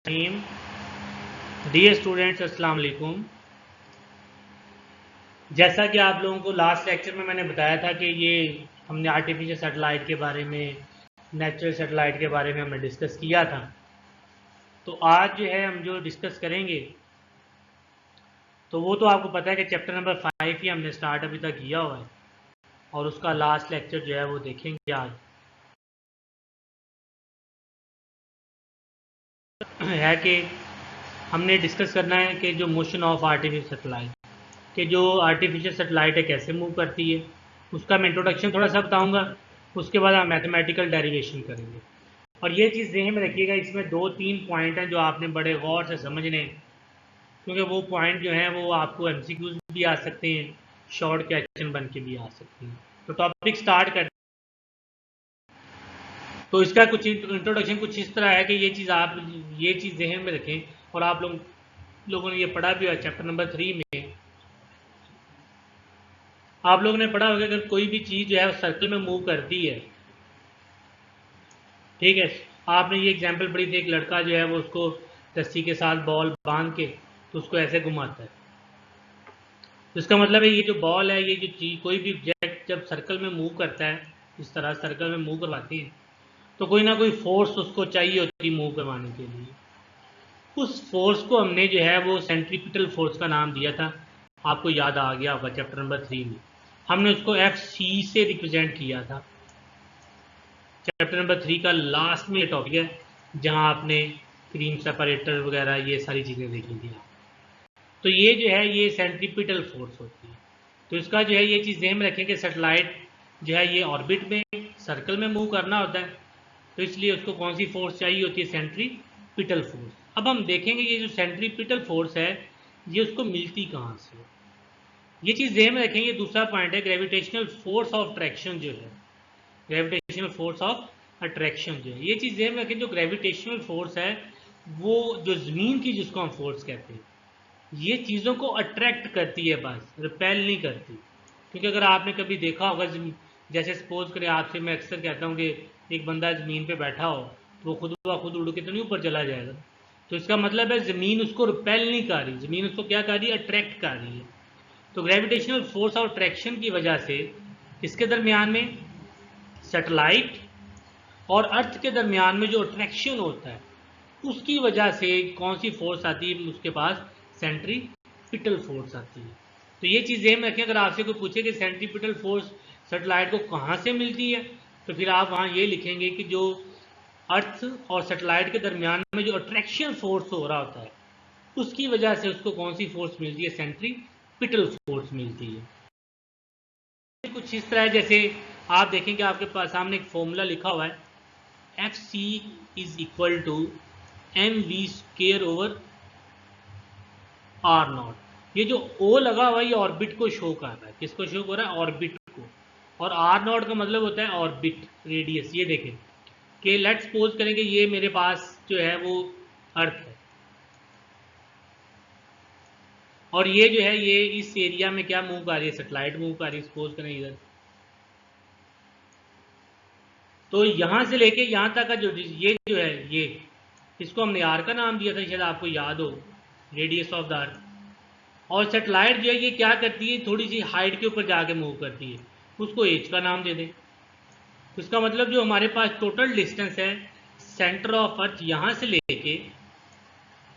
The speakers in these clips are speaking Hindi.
डियर स्टूडेंट्स, अस्सलाम वालेकुम। जैसा कि आप लोगों को लास्ट लेक्चर में मैंने बताया था कि ये हमने आर्टिफिशियल सैटेलाइट के बारे में, नेचुरल सैटेलाइट के बारे में हमने डिस्कस किया था। तो आज जो है हम जो डिस्कस करेंगे तो वो तो आपको पता है कि चैप्टर नंबर 5 ही हमने स्टार्ट अभी तक किया हुआ है और उसका लास्ट लेक्चर जो है वो देखेंगे आज। है कि हमने डिस्कस करना है कि जो मोशन ऑफ आर्टिफिशियल सैटेलाइट, कि जो आर्टिफिशियल सैटेलाइट है कैसे मूव करती है, उसका मैं इंट्रोडक्शन थोड़ा सा बताऊंगा। उसके बाद हम मैथमेटिकल डेरिवेशन करेंगे। और ये चीज़ ज़हन में रखिएगा, इसमें 2-3 पॉइंट हैं जो आपने बड़े गौर से समझने हैं, क्योंकि वो पॉइंट जो हैं वो आपको एमसीक्यूज भी आ सकते हैं, शॉर्ट क्वेश्चन बन के भी आ सकते हैं। तो टॉपिक स्टार्ट कर। तो इसका कुछ इंट्रोडक्शन कुछ इस तरह है कि ये चीज़ ज़हन में रखें। और आप लोगों ने ये पढ़ा भी है चैप्टर नंबर 3 में। आप लोगों ने पढ़ा होगा अगर कोई भी चीज़ जो है सर्कल में मूव करती है, ठीक है। आपने ये एग्जांपल पढ़ी थी, एक लड़का जो है वो उसको रस्सी के साथ बॉल बांध के तो उसको ऐसे घुमाता है। तो इसका मतलब है ये जो बॉल है, ये जो चीज़, कोई भी ऑब्जेक्ट जब सर्कल में मूव करता है, इस तरह सर्कल में मूव करवाती है, तो कोई ना कोई फोर्स उसको चाहिए होती है मूव करवाने के लिए। उस फोर्स को हमने जो है वो सेंट्रीपिटल फोर्स का नाम दिया था। आपको याद आ गया होगा चैप्टर नंबर 3 में हमने उसको FC से रिप्रेजेंट किया था। चैप्टर नंबर 3 का लास्ट में टॉपिक है जहां आपने क्रीम सेपरेटर वगैरह ये सारी चीज़ें देखी थी। तो ये जो है ये सेंट्रीपिटल फोर्स होती है। तो इसका जो है ये चीज़ ध्यान में रखें कि सैटेलाइट जो है ये ऑर्बिट में सर्कल में मूव करना होता है, तो इसलिए उसको कौन सी फोर्स चाहिए होती है? Centripetal force. अब हम देखेंगे ये जो सेंट्रीपिटल फोर्स है ये उसको मिलती कहाँ से। ये चीज़ ध्यान में रखेंगे। दूसरा पॉइंट है ग्रेविटेशनल फोर्स ऑफ अट्रैक्शन जो है, ग्रेविटेशनल फोर्स ऑफ अट्रैक्शन जो है, ये चीज़ ध्यान में रखें। जो ग्रेविटेशनल फोर्स है वो जो ज़मीन की जिसको हम फोर्स कहते हैं, ये चीज़ों को अट्रैक्ट करती है, बस रिपेल नहीं करती। क्योंकि अगर आपने कभी देखा होगा, जैसे सपोज करें आपसे मैं अक्सर कहता हूँ कि एक बंदा ज़मीन पे बैठा हो तो वो खुद ब खुद उड़ के तो नहीं ऊपर चला जाएगा। तो इसका मतलब है ज़मीन उसको रिपेल नहीं कर रही, ज़मीन उसको क्या कर रही है? अट्रैक्ट कर रही है। तो ग्रेविटेशनल फोर्स ऑफ अट्रैक्शन की वजह से किसके दरमियान में, सैटेलाइट और अर्थ के दरमियान में जो अट्रैक्शन होता है उसकी वजह से कौन सी फोर्स आती है उसके पास? सेंट्रीपिटल फोर्स आती है। तो ये चीज़ ध्यान में रखें। अगर आपसे कोई पूछे कि सेंट्रीपिटल फोर्स सैटेलाइट को कहाँ से मिलती है, तो फिर आप वहाँ ये लिखेंगे कि जो अर्थ और सैटेलाइट के दरमियान में जो अट्रैक्शन फोर्स हो रहा होता है उसकी वजह से उसको कौन सी फोर्स मिलती है? सेंट्रीपिटल फोर्स मिलती है। कुछ इस तरह जैसे आप देखेंगे आपके पास सामने एक फॉर्मूला लिखा हुआ है, FC is equal to mv square over R0। ये जो O लगा हुआ है ये ऑर्बिट को शो कर रहा है। किसको शो कर रहा है? ऑर्बिट को। और R0 का मतलब होता है ऑर्बिट रेडियस। ये देखें कि लेट्स सपोज करेंगे ये मेरे पास जो है वो अर्थ है और ये जो है ये इस एरिया में क्या मूव कर रही है? सैटेलाइट मूव कर रही है। सपोज करें इधर, तो यहां से लेके यहां तक का ये जो है ये, इसको हमने आर का नाम दिया था, शायद आपको याद हो, रेडियस ऑफ द अर्थ। और सैटेलाइट जो है ये क्या करती है? थोड़ी सी हाइट के ऊपर जाके मूव करती है, उसको एच का नाम दे दें। तो इसका मतलब जो हमारे पास टोटल डिस्टेंस है सेंटर ऑफ अर्थ यहां से लेके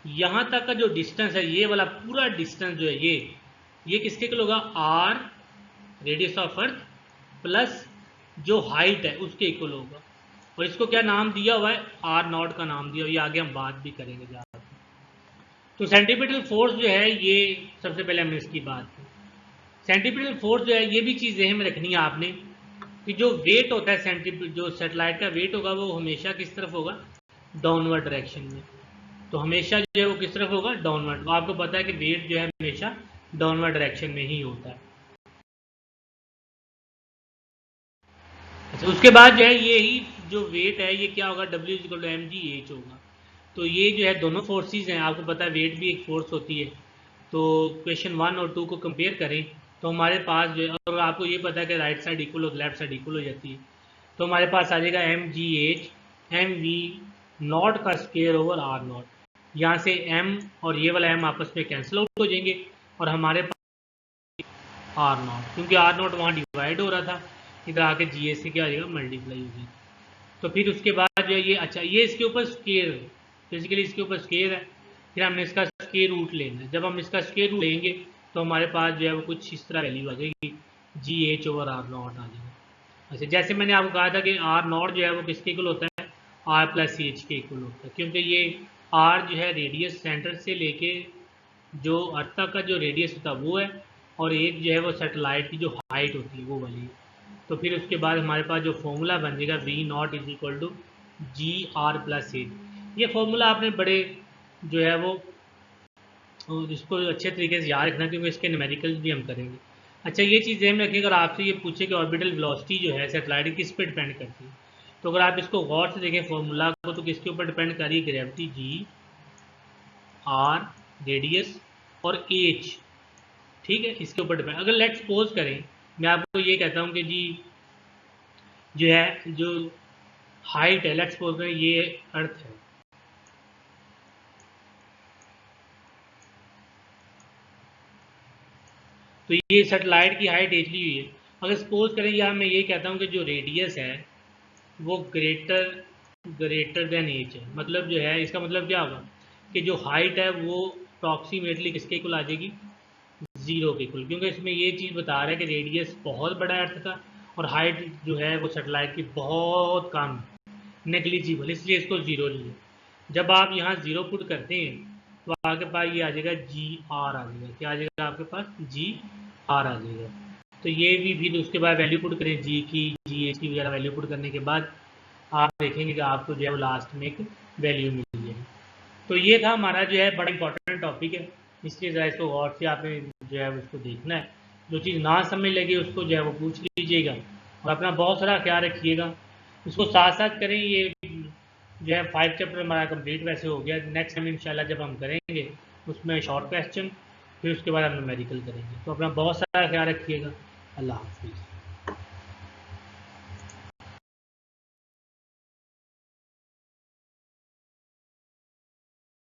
यहां तक का जो डिस्टेंस है, ये वाला पूरा डिस्टेंस जो है ये किसके इक्वल होगा? R radius of earth plus जो हाइट है उसके इक्वल होगा। और इसको क्या नाम दिया हुआ है? R0 का नाम दिया हुआ है। ये आगे हम बात भी करेंगे ज़्यादा। तो सेंट्रीपिटल फोर्स जो है ये सबसे पहले हमने इसकी बात की। सेंट्रीपिटल फोर्स जो है ये भी चीज़ ज़हन में रखनी है आपने कि जो वेट होता है जो सैटेलाइट का वेट होगा वो हमेशा किस तरफ होगा? डाउनवर्ड डायरेक्शन में। तो हमेशा जो है वो किस तरफ होगा? डाउनवर्ड। तो आपको पता है कि वेट जो है हमेशा डाउनवर्ड डायरेक्शन में ही होता है। अच्छा, उसके बाद जो है ये ही जो वेट है ये क्या होगा? W = mgh होगा। तो ये जो है दोनों फोर्सेस हैं। आपको पता है वेट भी एक फोर्स होती है। तो क्वेश्चन 1 और 2 को कंपेयर करें तो हमारे पास जो है, और आपको ये पता है कि राइट साइड इक्वल हो लेफ्ट साइड इक्वल हो जाती है, तो हमारे पास आ जाएगा mgh mv नॉट का स्क्वायर ओवर R0। यहाँ से m और ये वाला m आपस में कैंसिल आउट हो जाएंगे और हमारे पास R0, क्योंकि R0 वहाँ डिवाइड हो रहा था, इधर आके GA से क्या हो जाएगा, मल्टीप्लाई हो जाएगा। तो फिर उसके बाद जो है ये, अच्छा ये इसके ऊपर स्क्वायर है, बेसिकली इसके ऊपर स्क्वायर है, फिर हमने इसका स्क्वायर रूट लेना है। जब हम इसका स्क्वायर रूट लेंगे तो हमारे पास जो है वो कुछ इस तरह वैल्यू आ जाएगी, GH ओवर R0 आ जाएगा। अच्छा, जैसे मैंने आपको कहा था कि R0 जो है वो किसके इक्वल होता है, R प्लस CH के इक्वल होता है, क्योंकि ये R जो है रेडियस सेंटर से लेके जो अर्थ तक का जो रेडियस होता है वो है, और एक जो है वो सैटेलाइट की जो हाइट होती है वो वाली है। तो फिर उसके बाद हमारे पास जो फॉर्मूला बन जाएगा V0 is equal to GR plus H. ये फॉर्मूला आपने बड़े जो है वो इसको अच्छे तरीके से याद रखना, क्योंकि इसके न्यूमेरिकल्स भी हम करेंगे। अच्छा, ये चीज़ ध्यान रखिए, अगर आपसे ये पूछे कि ऑर्बिटल वेलोसिटी जो है सैटेलाइट किस पे डिपेंड करती है, तो अगर आप इसको गौर से देखें फॉर्मूला को, तो किसके ऊपर डिपेंड कर रही है, ग्रेविटी G, R रेडियस और H, ठीक है, इसके ऊपर डिपेंड। अगर लेट्स सपोज करें, मैं आपको ये कहता हूँ कि जी जो है जो हाइट है, लेट्स सपोज करें ये अर्थ है, तो ये सैटेलाइट की हाइट एच ली हुई है। अगर सपोज करें या मैं ये कहता हूँ कि जो रेडियस है वो ग्रेटर देन एच है, मतलब जो है इसका मतलब क्या होगा कि जो हाइट है वो अप्रॉक्सीमेटली किसके इक्वल आ जाएगी, 0 के इक्वल, क्योंकि इसमें ये चीज़ बता रहा है कि रेडियस बहुत बड़ा अर्थ का और हाइट जो है वो सैटेलाइट की बहुत कम, नेग्लिजिबल, इसलिए इसको 0 लिए। जब आप यहाँ 0 पुट करते हैं तो आपके पास ये आ जाएगा GR आ जाएगा, क्या आ जाएगा आपके पास, GR आ जाएगा। तो ये भी फिर उसके बाद वैल्यू पुट करें G की, GH की वगैरह वैल्यू पुट करने के बाद आप देखेंगे कि आपको जो है वो लास्ट में एक वैल्यू मिल जाएगी। तो ये था हमारा जो है बड़ा इंपॉर्टेंट टॉपिक है, इसलिए ज़रा इसको गौर से आपने जो है उसको देखना है। जो चीज़ ना समझ लगे उसको जो है वो पूछ लीजिएगा, और अपना बहुत सारा ख्याल रखिएगा। उसको साथ साथ करें, ये जो है 5 चैप्टर हमारा कंप्लीट वैसे हो गया। नेक्स्ट टाइम इंशाल्लाह जब हम करेंगे उसमें शॉर्ट क्वेश्चन, फिर उसके बाद हम न्यूमेरिकल करेंगे। तो अपना बहुत सारा ख्याल रखिएगा। अल्लाह हाफिज़।